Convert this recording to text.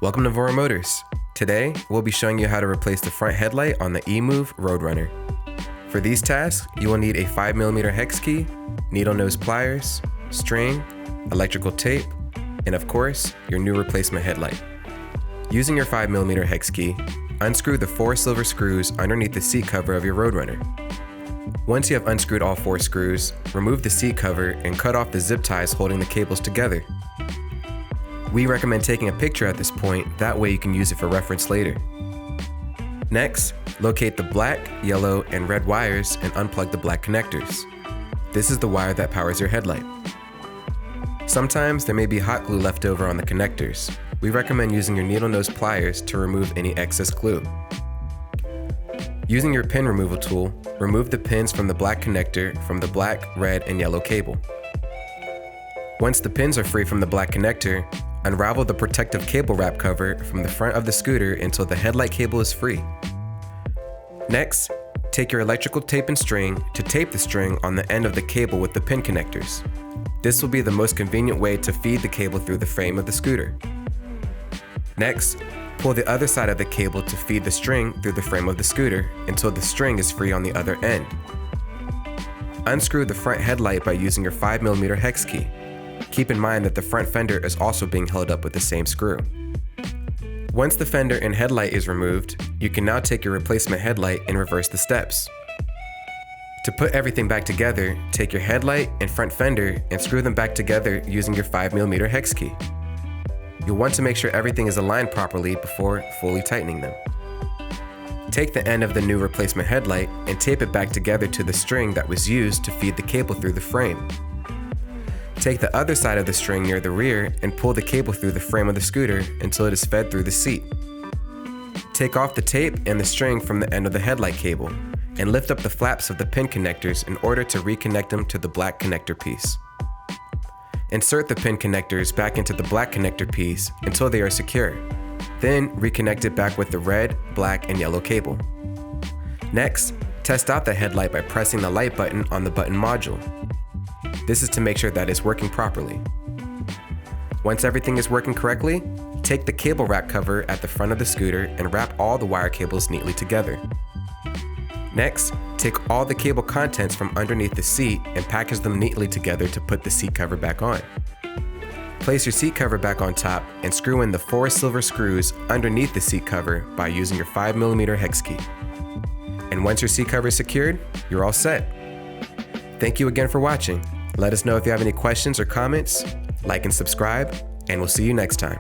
Welcome to Voromotors. Today, we'll be showing you how to replace the front headlight on the EMOVE Roadrunner. For these tasks, you will need a 5mm hex key, needle nose pliers, string, electrical tape, and of course, your new replacement headlight. Using your 5mm hex key, unscrew the 4 silver screws underneath the seat cover of your Roadrunner. Once you have unscrewed all 4 screws, remove the seat cover and cut off the zip ties holding the cables together. We recommend taking a picture at this point, that way you can use it for reference later. Next, locate the black, yellow, and red wires and unplug the black connectors. This is the wire that powers your headlight. Sometimes there may be hot glue left over on the connectors. We recommend using your needle nose pliers to remove any excess glue. Using your pin removal tool, remove the pins from the black connector from the black, red, and yellow cable. Once the pins are free from the black connector, unravel the protective cable wrap cover from the front of the scooter until the headlight cable is free. Next, take your electrical tape and string to tape the string on the end of the cable with the pin connectors. This will be the most convenient way to feed the cable through the frame of the scooter. Next, pull the other side of the cable to feed the string through the frame of the scooter until the string is free on the other end. Unscrew the front headlight by using your 5mm hex key. Keep in mind that the front fender is also being held up with the same screw. Once the fender and headlight is removed, you can now take your replacement headlight and reverse the steps. To put everything back together, take your headlight and front fender and screw them back together using your 5mm hex key. You'll want to make sure everything is aligned properly before fully tightening them. Take the end of the new replacement headlight and tape it back together to the string that was used to feed the cable through the frame. Take the other side of the string near the rear and pull the cable through the frame of the scooter until it is fed through the seat. Take off the tape and the string from the end of the headlight cable and lift up the flaps of the pin connectors in order to reconnect them to the black connector piece. Insert the pin connectors back into the black connector piece until they are secure. Then reconnect it back with the red, black, and yellow cable. Next, test out the headlight by pressing the light button on the button module. This is to make sure that it's working properly. Once everything is working correctly, take the cable wrap cover at the front of the scooter and wrap all the wire cables neatly together. Next, take all the cable contents from underneath the seat and package them neatly together to put the seat cover back on. Place your seat cover back on top and screw in the 4 silver screws underneath the seat cover by using your 5mm hex key. And once your seat cover is secured, you're all set. Thank you again for watching. Let us know if you have any questions or comments, like and subscribe, and we'll see you next time.